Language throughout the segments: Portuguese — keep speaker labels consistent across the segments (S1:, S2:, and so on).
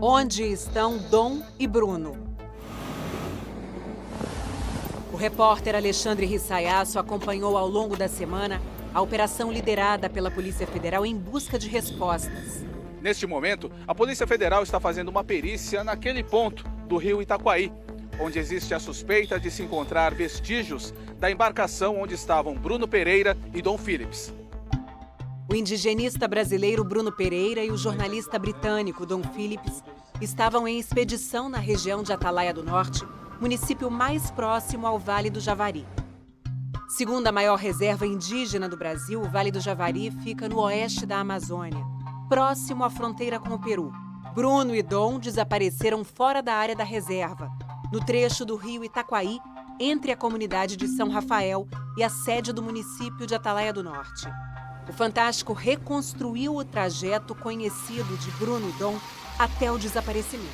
S1: Onde estão Dom e Bruno? O repórter Alexandre Rissayasso acompanhou ao longo da semana a operação liderada pela Polícia Federal em busca de respostas.
S2: Neste momento, a Polícia Federal está fazendo uma perícia naquele ponto do rio Itaquaí, onde existe a suspeita de se encontrar vestígios da embarcação onde estavam Bruno Pereira e Dom Phillips.
S1: O indigenista brasileiro Bruno Pereira e o jornalista britânico Dom Phillips estavam em expedição na região de Atalaia do Norte, município mais próximo ao Vale do Javari. Segundo a maior reserva indígena do Brasil, o Vale do Javari fica no oeste da Amazônia, próximo à fronteira com o Peru. Bruno e Dom desapareceram fora da área da reserva, no trecho do rio Itaquaí, entre a comunidade de São Rafael e a sede do município de Atalaia do Norte. O Fantástico reconstruiu o trajeto conhecido de Bruno e Dom até o desaparecimento.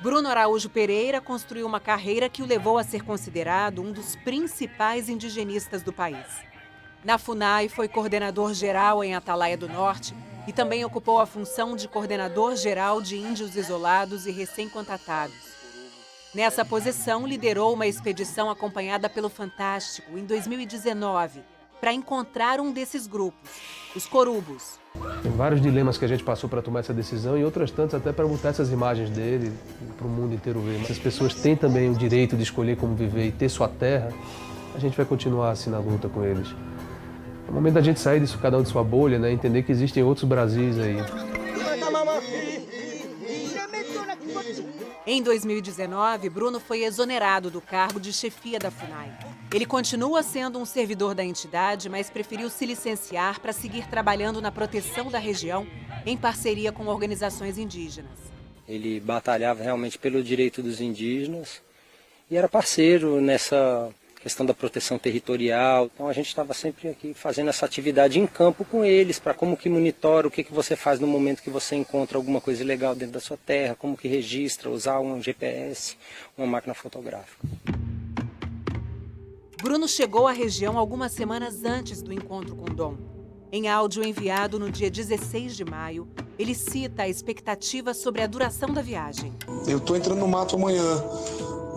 S1: Bruno Araújo Pereira construiu uma carreira que o levou a ser considerado um dos principais indigenistas do país. Na FUNAI foi coordenador geral em Atalaia do Norte e também ocupou a função de coordenador geral de índios isolados e recém-contatados. Nessa posição, liderou uma expedição acompanhada pelo Fantástico em 2019 para encontrar um desses grupos, os Corubos.
S3: Tem vários dilemas que a gente passou para tomar essa decisão e outras tantas até para botar essas imagens dele para o mundo inteiro ver. Mas as pessoas têm também o direito de escolher como viver e ter sua terra, a gente vai continuar assim na luta com eles. É o momento da gente sair disso, cada um de sua bolha, né? Entender que existem outros Brasis aí.
S1: Em 2019, Bruno foi exonerado do cargo de chefia da FUNAI. Ele continua sendo um servidor da entidade, mas preferiu se licenciar para seguir trabalhando na proteção da região em parceria com organizações indígenas.
S4: Ele batalhava realmente pelo direito dos indígenas e era parceiro nessa questão da proteção territorial. Então a gente estava sempre aqui fazendo essa atividade em campo com eles, para como que monitora, o que você faz no momento que você encontra alguma coisa ilegal dentro da sua terra, como que registra, usar um GPS, uma máquina fotográfica.
S1: Bruno chegou à região algumas semanas antes do encontro com Dom. Em áudio enviado no dia 16 de maio, ele cita a expectativa sobre a duração da viagem.
S5: Eu estou entrando no mato amanhã.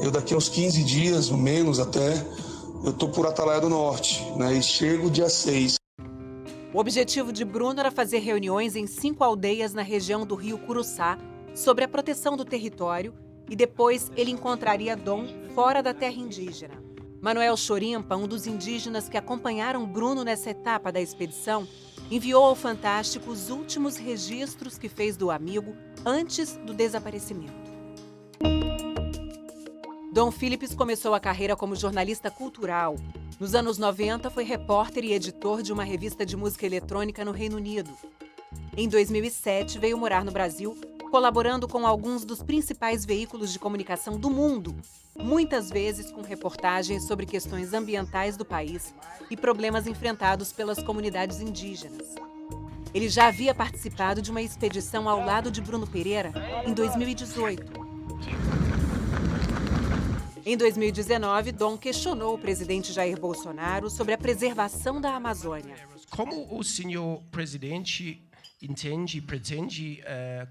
S5: Eu daqui a uns 15 dias, menos até, eu estou por Atalaia do Norte, né? E chego dia 6.
S1: O objetivo de Bruno era fazer reuniões em 5 aldeias na região do rio Curuçá sobre a proteção do território e depois ele encontraria Dom fora da terra indígena. Manuel Chorimpa, um dos indígenas que acompanharam Bruno nessa etapa da expedição, enviou ao Fantástico os últimos registros que fez do amigo antes do desaparecimento. Dom Phillips começou a carreira como jornalista cultural. Nos anos 90, foi repórter e editor de uma revista de música eletrônica no Reino Unido. Em 2007, veio morar no Brasil, colaborando com alguns dos principais veículos de comunicação do mundo, muitas vezes com reportagens sobre questões ambientais do país e problemas enfrentados pelas comunidades indígenas. Ele já havia participado de uma expedição ao lado de Bruno Pereira em 2018. Em 2019, Dom questionou o presidente Jair Bolsonaro sobre a preservação da Amazônia.
S6: Como o senhor presidente entende e pretende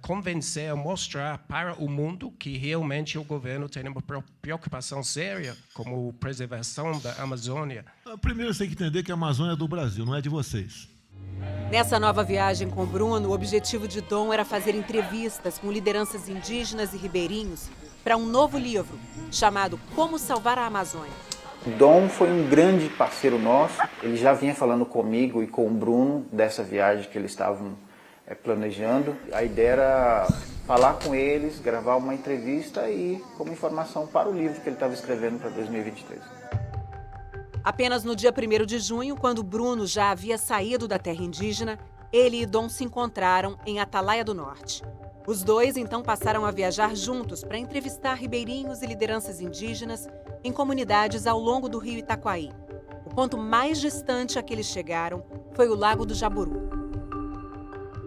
S6: convencer, mostrar para o mundo que realmente o governo tem uma preocupação séria com a preservação da Amazônia?
S7: Primeiro, você tem que entender que a Amazônia é do Brasil, não é de vocês.
S1: Nessa nova viagem com Bruno, o objetivo de Dom era fazer entrevistas com lideranças indígenas e ribeirinhos para um novo livro, chamado Como Salvar a Amazônia.
S8: Dom foi um grande parceiro nosso. Ele já vinha falando comigo e com o Bruno dessa viagem que eles estavam planejando. A ideia era falar com eles, gravar uma entrevista e como informação para o livro que ele estava escrevendo para 2023.
S1: Apenas no dia 1º de junho, quando Bruno já havia saído da terra indígena, ele e Dom se encontraram em Atalaia do Norte. Os dois então passaram a viajar juntos para entrevistar ribeirinhos e lideranças indígenas em comunidades ao longo do rio Itaquaí. O ponto mais distante a que eles chegaram foi o Lago do Jaburu.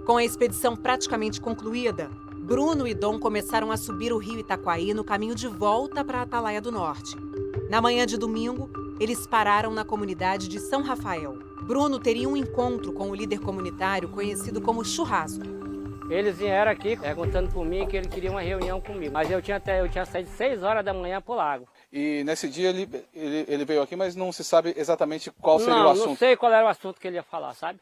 S1: Com a expedição praticamente concluída, Bruno e Dom começaram a subir o rio Itaquaí no caminho de volta para Atalaia do Norte. Na manhã de domingo, eles pararam na comunidade de São Rafael. Bruno teria um encontro com o líder comunitário conhecido como Churrasco.
S9: Eles vieram aqui perguntando por mim que ele queria uma reunião comigo, mas eu tinha saído 6 horas da manhã pro lago.
S2: E nesse dia ele veio aqui, mas não se sabe exatamente qual seria o assunto.
S9: Não sei qual era o assunto que ele ia falar, sabe?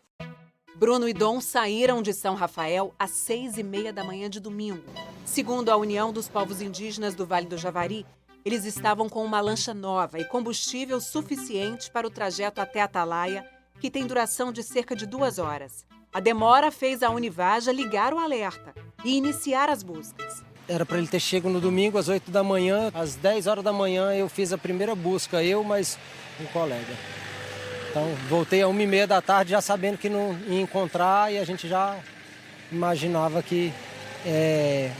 S1: Bruno e Dom saíram de São Rafael às 6h30 da manhã de domingo. Segundo a União dos Povos Indígenas do Vale do Javari, eles estavam com uma lancha nova e combustível suficiente para o trajeto até Atalaia, que tem duração de cerca de 2 horas. A demora fez a Univaja ligar o alerta e iniciar as buscas.
S4: Era para ele ter chego no domingo às 8 da manhã, às 10 horas da manhã eu fiz a primeira busca, eu mais um colega. Então voltei às 1h30 da tarde já sabendo que não ia encontrar e a gente já imaginava que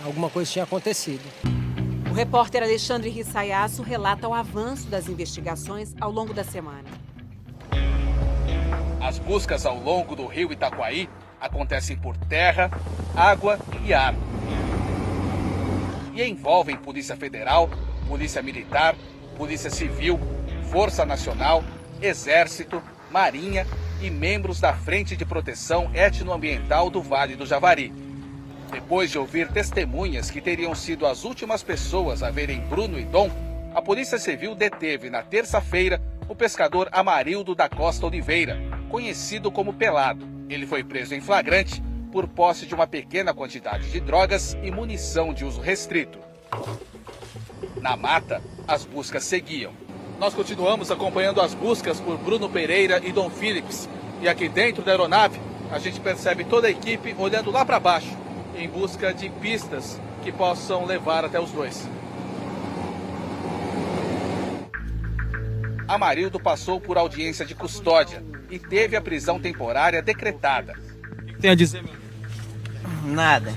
S4: alguma coisa tinha acontecido.
S1: O repórter Alexandre Rissaiasso relata o avanço das investigações ao longo da semana.
S2: As buscas ao longo do rio Itaquaí acontecem por terra, água e ar. E envolvem Polícia Federal, Polícia Militar, Polícia Civil, Força Nacional, Exército, Marinha e membros da Frente de Proteção Etnoambiental do Vale do Javari. Depois de ouvir testemunhas que teriam sido as últimas pessoas a verem Bruno e Dom, a Polícia Civil deteve na terça-feira o pescador Amarildo da Costa Oliveira, conhecido como Pelado. Ele foi preso em flagrante por posse de uma pequena quantidade de drogas e munição de uso restrito. Na mata, as buscas seguiam. Nós continuamos acompanhando as buscas por Bruno Pereira e Dom Philips. E aqui dentro da aeronave, a gente percebe toda a equipe olhando lá para baixo, em busca de pistas que possam levar até os dois. Amarildo passou por audiência de custódia e teve a prisão temporária decretada.
S10: O que tem a dizer, meu?
S4: Nada.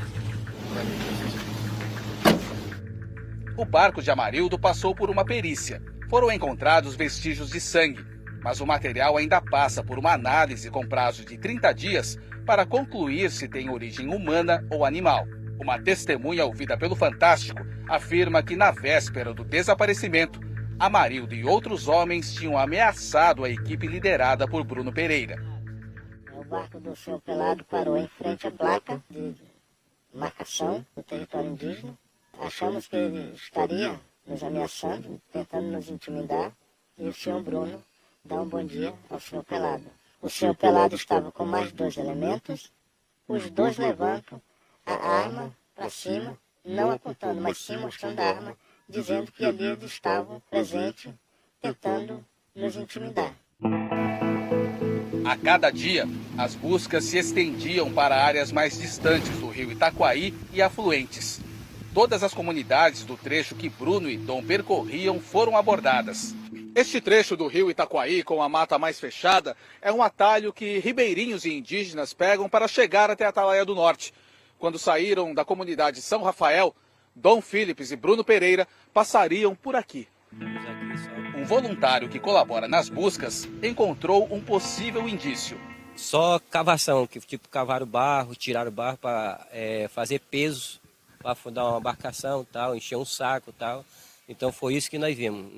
S2: O barco de Amarildo passou por uma perícia. Foram encontrados vestígios de sangue, mas o material ainda passa por uma análise com prazo de 30 dias para concluir se tem origem humana ou animal. Uma testemunha ouvida pelo Fantástico afirma que na véspera do desaparecimento, Amarildo e outros homens tinham ameaçado a equipe liderada por Bruno Pereira.
S11: O barco do senhor Pelado parou em frente à placa de marcação do território indígena. Achamos que ele estaria nos ameaçando, tentando nos intimidar, e o senhor Bruno dá um bom dia ao senhor Pelado. O senhor Pelado estava com mais 2 elementos, os 2 levantam a arma para cima, não apontando, mas sim mostrando a arma, dizendo que ali eles estavam presentes, tentando nos intimidar.
S2: A cada dia, as buscas se estendiam para áreas mais distantes do rio Itaquaí e afluentes. Todas as comunidades do trecho que Bruno e Dom percorriam foram abordadas. Este trecho do rio Itaquaí, com a mata mais fechada, é um atalho que ribeirinhos e indígenas pegam para chegar até a Atalaia do Norte. Quando saíram da comunidade São Rafael, Dom Philips e Bruno Pereira passariam por aqui. Um voluntário que colabora nas buscas encontrou um possível indício.
S4: Só cavação, que tipo cavaram o barro, tiraram o barro para fazer peso, para afundar uma embarcação, tal, encher um saco, tal. Então foi isso que nós vimos.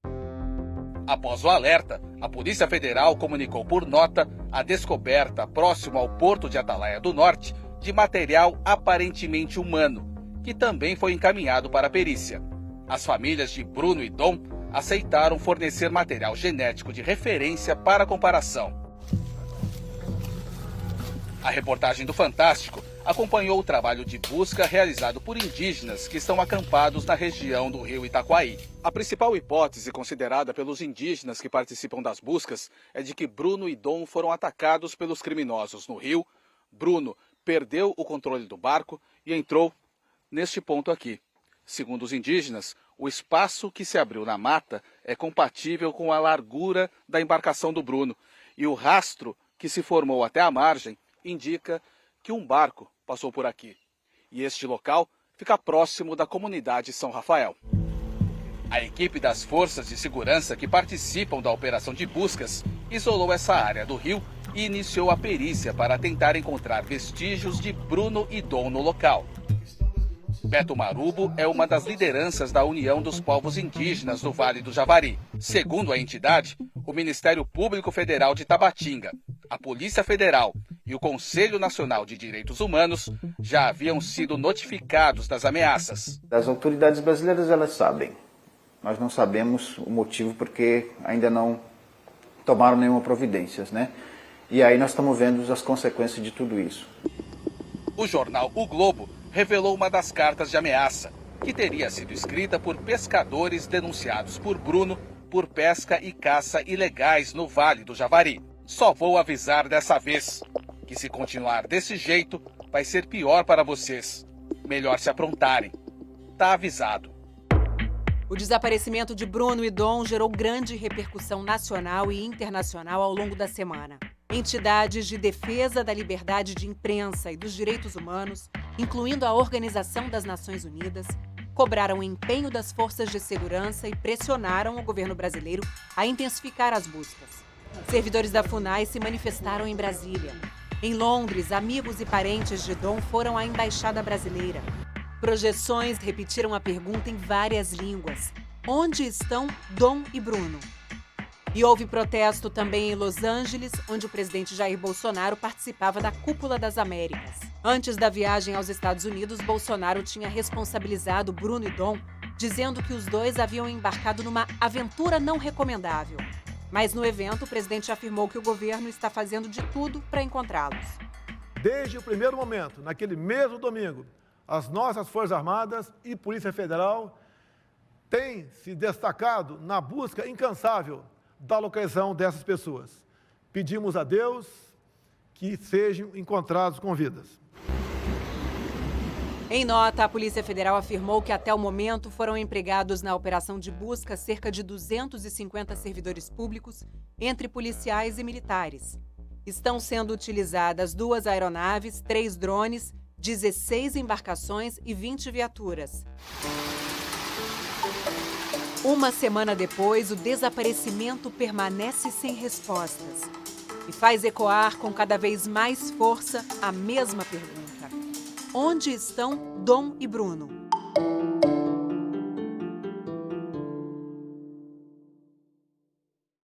S2: Após o alerta, a Polícia Federal comunicou por nota a descoberta próximo ao porto de Atalaia do Norte de material aparentemente humano, que também foi encaminhado para a perícia. As famílias de Bruno e Dom aceitaram fornecer material genético de referência para comparação. A reportagem do Fantástico acompanhou o trabalho de busca realizado por indígenas que estão acampados na região do rio Itaquaí. A principal hipótese considerada pelos indígenas que participam das buscas é de que Bruno e Dom foram atacados pelos criminosos no rio. Bruno perdeu o controle do barco e entrou neste ponto aqui. Segundo os indígenas, o espaço que se abriu na mata é compatível com a largura da embarcação do Bruno e o rastro que se formou até a margem indica que um barco passou por aqui. E este local fica próximo da comunidade São Rafael. A equipe das forças de segurança que participam da operação de buscas isolou essa área do rio e iniciou a perícia para tentar encontrar vestígios de Bruno e Dom no local. Beto Marubo é uma das lideranças da União dos Povos Indígenas do Vale do Javari. Segundo a entidade, o Ministério Público Federal de Tabatinga, a Polícia Federal e o Conselho Nacional de Direitos Humanos já haviam sido notificados das ameaças.
S8: As autoridades brasileiras, elas sabem. Nós não sabemos o motivo porque ainda não tomaram nenhuma providência, né? E aí nós estamos vendo as consequências de tudo isso.
S2: O jornal O Globo revelou uma das cartas de ameaça, que teria sido escrita por pescadores denunciados por Bruno por pesca e caça ilegais no Vale do Javari. Só vou avisar dessa vez que se continuar desse jeito, vai ser pior para vocês. Melhor se aprontarem. Tá avisado.
S1: O desaparecimento de Bruno e Dom gerou grande repercussão nacional e internacional ao longo da semana. Entidades de defesa da liberdade de imprensa e dos direitos humanos, incluindo a Organização das Nações Unidas, cobraram o empenho das forças de segurança e pressionaram o governo brasileiro a intensificar as buscas. Servidores da FUNAI se manifestaram em Brasília. Em Londres, amigos e parentes de Dom foram à Embaixada Brasileira. Projeções repetiram a pergunta em várias línguas: onde estão Dom e Bruno? E houve protesto também em Los Angeles, onde o presidente Jair Bolsonaro participava da Cúpula das Américas. Antes da viagem aos Estados Unidos, Bolsonaro tinha responsabilizado Bruno e Dom, dizendo que os dois haviam embarcado numa aventura não recomendável. Mas no evento, o presidente afirmou que o governo está fazendo de tudo para encontrá-los.
S10: Desde o primeiro momento, naquele mesmo domingo, as nossas Forças Armadas e Polícia Federal têm se destacado na busca incansável da localização dessas pessoas. Pedimos a Deus que sejam encontrados com vidas.
S1: Em nota, a Polícia Federal afirmou que até o momento foram empregados na operação de busca cerca de 250 servidores públicos, entre policiais e militares. Estão sendo utilizadas 2 aeronaves, 3 drones, 16 embarcações e 20 viaturas. Uma semana depois, o desaparecimento permanece sem respostas e faz ecoar com cada vez mais força a mesma pergunta: onde estão Dom e Bruno?